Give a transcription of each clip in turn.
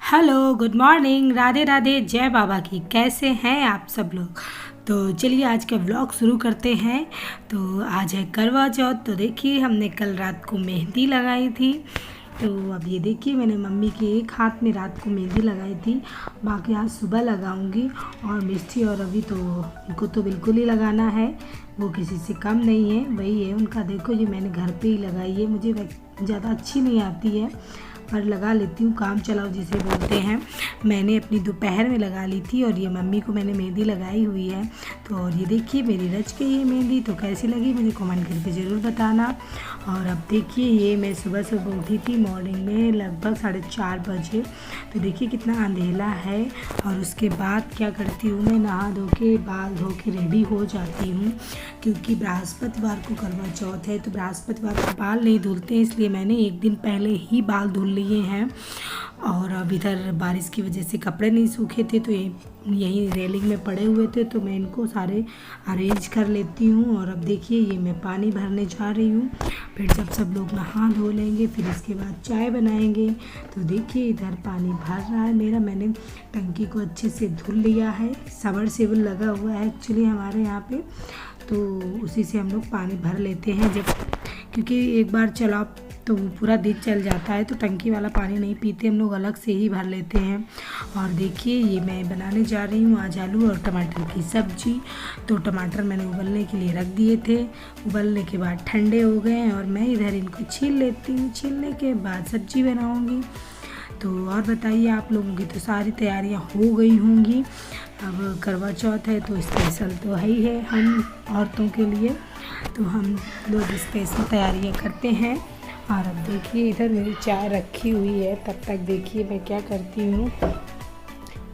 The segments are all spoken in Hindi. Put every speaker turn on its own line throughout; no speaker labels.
Hello, good morning, Radhe Radhe, जय बाबा की। कैसे हैं आप सब लोग। तो चलिए आज का व्लॉग शुरू करते हैं। तो आज है करवा चौथ। तो देखिए हमने कल रात को मेहंदी लगाई थी। तो अब ये देखिए मैंने मम्मी के एक हाथ में रात को मेहंदी लगाई थी, बाकी आज सुबह लगाऊंगी। और मिष्टी और अभी तो उनको तो बिल्कुल ही लगाना है, वो किसी से कम नहीं है, वही है उनका। देखो ये मैंने घर पे ही लगाई है, मुझे ज़्यादा अच्छी नहीं आती है पर लगा लेती हूँ, काम चलाओ जिसे बोलते हैं। मैंने अपनी दोपहर में लगा ली थी और ये मम्मी को मैंने मेहंदी लगाई हुई है। तो और ये देखिए मेरी रच गई है मेहंदी। तो कैसी लगी मुझे कमेंट करके ज़रूर बताना। और अब देखिए ये मैं सुबह सुबह उठी थी मॉर्निंग में लगभग 4:30 बजे। तो देखिए कितना अंधेला है। और उसके बाद क्या करती हूँ मैं, नहा धो के बाल धो के रेडी हो जाती हूँ, क्योंकि बृहस्पतिवार को करवा चौथ है। तो बृहस्पतिवार को बाल नहीं धुलते, इसलिए मैंने एक दिन पहले ही बाल धुल लिए हैं। और अब इधर बारिश की वजह से कपड़े नहीं सूखे थे, तो यहीं रेलिंग में पड़े हुए थे, तो मैं इनको सारे अरेंज कर लेती हूँ। और अब देखिए ये मैं पानी भरने जा रही हूँ। फिर जब सब लोग नहा धो लेंगे फिर इसके बाद चाय बनाएंगे। तो देखिए इधर पानी भर रहा है मेरा, मैंने टंकी को अच्छे से धुल लिया है। सबमर्सिबल लगा हुआ है एक्चुअली हमारे यहाँ पे, तो उसी से हम लोग पानी भर लेते हैं। जब क्योंकि एक बार चलाओ तो पूरा दिन चल जाता है, तो टंकी वाला पानी नहीं पीते हम लोग, अलग से ही भर लेते हैं। और देखिए ये मैं बनाने जा रही हूँ आज आलू और टमाटर की सब्जी। तो टमाटर मैंने उबलने के लिए रख दिए थे, उबलने के बाद ठंडे हो गए हैं और मैं इधर इनको छील लेती हूँ। छीलने के बाद सब्जी बनाऊँगी। तो और बताइए आप लोगों की तो सारी तैयारियां हो गई होंगी। अब करवा चौथ है तो स्पेशल तो है ही है हम औरतों के लिए, तो हम लोग स्पेशल तैयारियां करते हैं। और अब देखिए इधर मेरी चाय रखी हुई है, तब तक देखिए मैं क्या करती हूँ,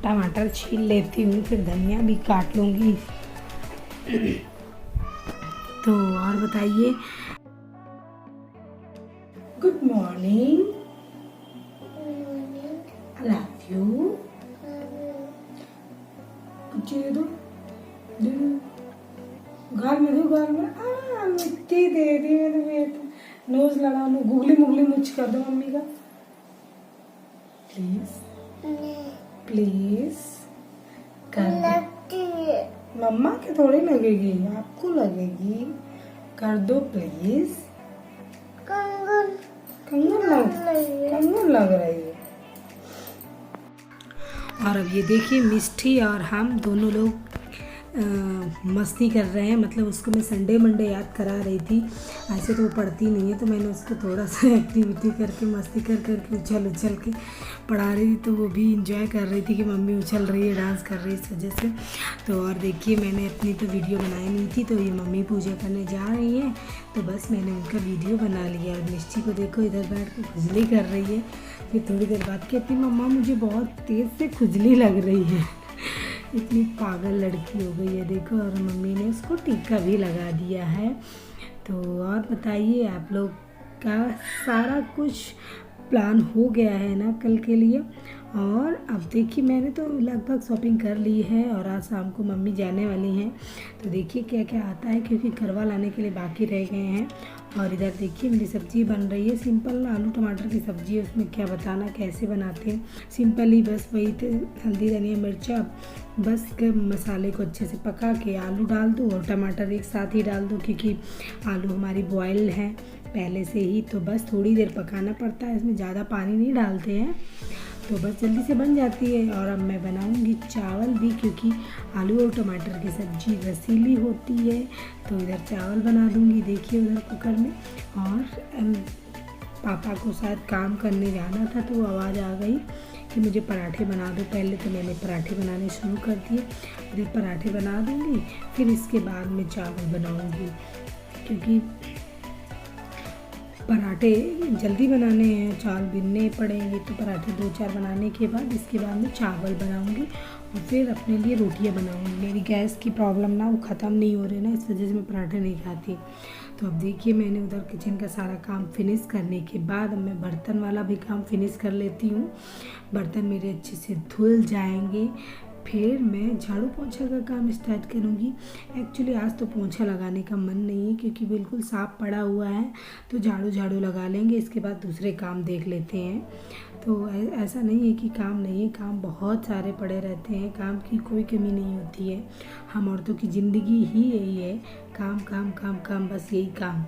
टमाटर छील लेती हूँ, फिर धनिया भी काट लूँगी। तो और बताइए। Good morning, love you. कुछ दे दो, गाल में दो, गाल में मिट्टी दे दी मैंने। तो नोज लगा लो, गुगली मुगली मुझ कर दो मम्मी का, प्लीज प्लीज कर दो। मम्मा के थोड़ी लगेगी, आपको लगेगी, कर दो प्लीज। कंगन लग रही है। और अब ये देखिए मिष्टी और हम दोनों लोग मस्ती कर रहे हैं। मतलब उसको मैं संडे मंडे याद करा रही थी, ऐसे तो वो पढ़ती नहीं है, तो मैंने उसको थोड़ा सा एक्टिविटी करके मस्ती कर करके उछल के पढ़ा रही थी। तो वो भी इंजॉय कर रही थी कि मम्मी उछल रही है, डांस कर रही है इस वजह से। तो और देखिए मैंने अपनी तो वीडियो बनाई नहीं थी, तो ये मम्मी पूजा करने जा रही है, तो बस मैंने उनका वीडियो बना लिया। और मिष्टी को देखो इधर बैठ के खुजली कर रही है। फिर थोड़ी देर बाद कहती मम्मा मुझे बहुत तेज़ से खुजली लग रही है। इतनी पागल लड़की हो गई है देखो। और मम्मी ने उसको टीका भी लगा दिया है। तो और बताइए आप लोग का सारा कुछ प्लान हो गया है ना कल के लिए। और अब देखिए मैंने तो लगभग शॉपिंग कर ली है और आज शाम को मम्मी जाने वाली हैं। तो देखिए क्या क्या आता है, क्योंकि करवा लाने के लिए बाकी रह गए हैं। और इधर देखिए मेरी सब्ज़ी बन रही है, सिंपल आलू टमाटर की सब्ज़ी है। उसमें क्या बताना कैसे बनाते हैं, सिंपल ही बस वही हल्दी धनिया मिर्चा, बस मसाले को अच्छे से पका के आलू डाल दो और टमाटर एक साथ ही डाल दो, क्योंकि आलू हमारी बॉयल है पहले से ही, तो बस थोड़ी देर पकाना पड़ता है, इसमें ज़्यादा पानी नहीं डालते हैं, तो बस जल्दी से बन जाती है। और अब मैं बनाऊंगी चावल भी, क्योंकि आलू और टमाटर की सब्ज़ी रसीली होती है, तो इधर चावल बना दूंगी। देखिए उधर कुकर में। और पापा को शायद काम करने जाना था, तो आवाज़ आ गई कि मुझे पराठे बना दो पहले, तो मैंने पराठे बनाने शुरू कर दिए। इधर पराठे बना दूंगी, फिर इसके बाद में चावल बनाऊंगी, क्योंकि पराठे जल्दी बनाने हैं, चावल बिनने पड़ेंगे, तो पराठे 2-4 बनाने के बाद इसके बाद में चावल बनाऊंगी और फिर अपने लिए रोटियां बनाऊंगी। मेरी गैस की प्रॉब्लम ना वो ख़त्म नहीं हो रही ना, इस वजह से मैं पराठे नहीं खाती। तो अब देखिए मैंने उधर किचन का सारा काम फिनिश करने के बाद अब मैं बर्तन वाला भी काम फिनिश कर लेती हूँ। बर्तन मेरे अच्छे से धुल जाएंगे, फिर मैं झाड़ू पोंछा का काम स्टार्ट करूँगी। एक्चुअली आज तो पोंछा लगाने का मन नहीं है क्योंकि बिल्कुल साफ़ पड़ा हुआ है, तो झाड़ू लगा लेंगे, इसके बाद दूसरे काम देख लेते हैं। तो ऐसा नहीं है कि काम नहीं है, काम बहुत सारे पड़े रहते हैं, काम की कोई कमी नहीं होती है। हम औरतों की ज़िंदगी ही यही है, काम काम काम काम, बस यही काम।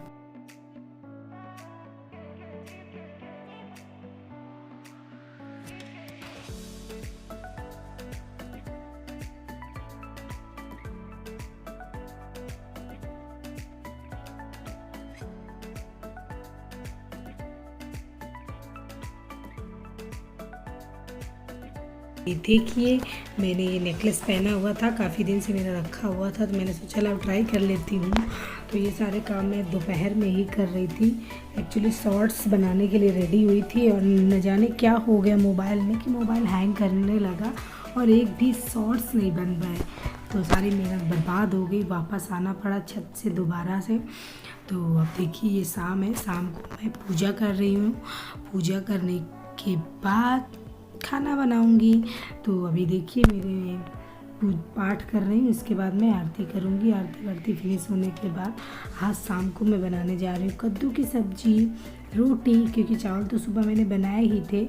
ये देखिए, मैंने ये नेकलेस पहना हुआ था, काफ़ी दिन से मेरा रखा हुआ था, तो मैंने सोचा अब ट्राई कर लेती हूँ। तो ये सारे काम मैं दोपहर में ही कर रही थी। एक्चुअली शॉर्ट्स बनाने के लिए रेडी हुई थी और न जाने क्या हो गया मोबाइल में कि मोबाइल हैंग करने लगा और एक भी शॉर्ट्स नहीं बन रहा है। तो सारी मेहनत बर्बाद हो गई, वापस आना पड़ा छत से दोबारा से। तो अब देखिए ये शाम है, शाम को मैं पूजा कर रही हूँ। पूजा करने के बाद खाना बनाऊंगी। तो अभी देखिए मेरे पाठ कर रही हूँ, इसके बाद मैं आरती करूँगी। आरती वारती फिनिश होने के बाद आज शाम को मैं बनाने जा रही हूँ कद्दू की सब्जी, रोटी, क्योंकि चावल तो सुबह मैंने बनाए ही थे।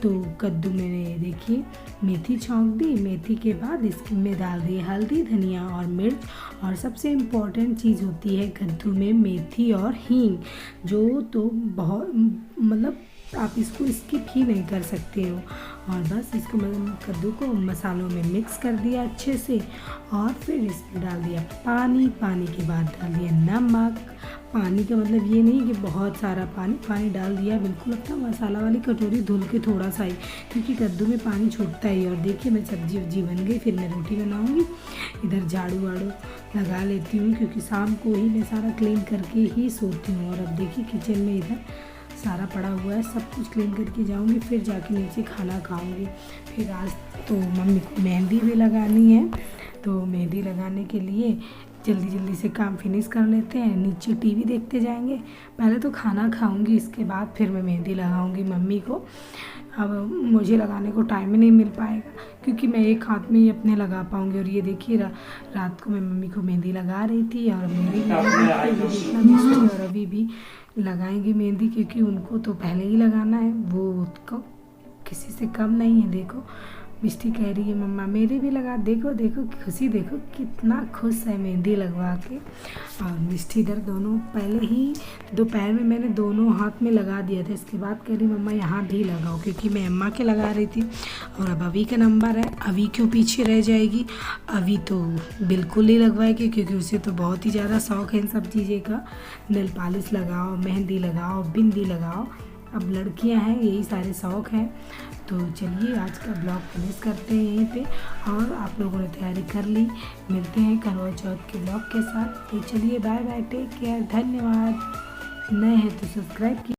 तो कद्दू मैंने देखिए मेथी छौंक दी, मेथी के बाद इसमें डाल दी हल्दी, धनिया और मिर्च। और सबसे इम्पॉर्टेंट चीज़ होती है कद्दू में मेथी और हींग, जो तो बहुत मतलब आप इसको स्किप ही नहीं कर सकते हो। और बस इसको मैंने कद्दू को मसालों में मिक्स कर दिया अच्छे से और फिर इसमें डाल दिया पानी। पानी के बाद डाल दिया नमक। पानी का मतलब ये नहीं कि बहुत सारा पानी डाल दिया, बिल्कुल अपना मसाला वाली कटोरी धुल के थोड़ा सा ही, क्योंकि कद्दू में पानी छूटता ही। और देखिए मैं सब्जी वब्जी बन गई, फिर मैं रोटी बनाऊँगी। इधर झाड़ू वाड़ू लगा लेती हूँ क्योंकि शाम को ही मैं सारा क्लीन करके ही सोती हूँ। और अब देखिए किचन में इधर सारा पड़ा हुआ है, सब कुछ क्लीन करके जाऊंगी, फिर जाके नीचे खाना खाऊंगी। फिर आज तो मम्मी को मेहंदी भी लगानी है, तो मेहंदी लगाने के लिए जल्दी से काम फिनिश कर लेते हैं, नीचे टीवी देखते जाएंगे। पहले तो खाना खाऊंगी, इसके बाद फिर मैं मेहंदी लगाऊंगी मम्मी को। अब मुझे लगाने को टाइम ही नहीं मिल पाएगा क्योंकि मैं एक हाथ में ही अपने लगा पाऊंगी। और ये देखिए रात को मैं मम्मी को मेहंदी लगा रही थी और मेरी भी और अभी भी लगाएंगी मेहंदी, क्योंकि उनको तो पहले ही लगाना है, वो किसी से कम नहीं है। देखो मिष्टी कह रही है मम्मा मेरे भी लगा, देखो देखो खुशी, देखो कितना खुश है मेहंदी लगवा के। और मिष्टी इधर दोनों पहले ही दोपहर में मैंने दोनों हाथ में लगा दिया था, इसके बाद कह रही मम्मा यहाँ भी लगाओ, क्योंकि मैं अम्मा के लगा रही थी। और अब अभी का नंबर है, अभी क्यों पीछे रह जाएगी, अभी तो बिल्कुल ही लगवाएगी क्योंकि उसे तो बहुत ही ज़्यादा शौक़ है इन सब चीज़ें का। नेल पॉलिश लगाओ, मेहंदी लगाओ, बिंदी लगाओ, अब लड़कियां हैं यही सारे शौक़ हैं। तो चलिए आज का ब्लॉग फिनिश करते हैं यहीं पे, और आप लोगों ने तैयारी कर ली। मिलते हैं करवा चौथ के ब्लॉग के साथ। तो चलिए बाय बाय, टेक केयर, धन्यवाद। नए हैं तो सब्सक्राइब कीजिए।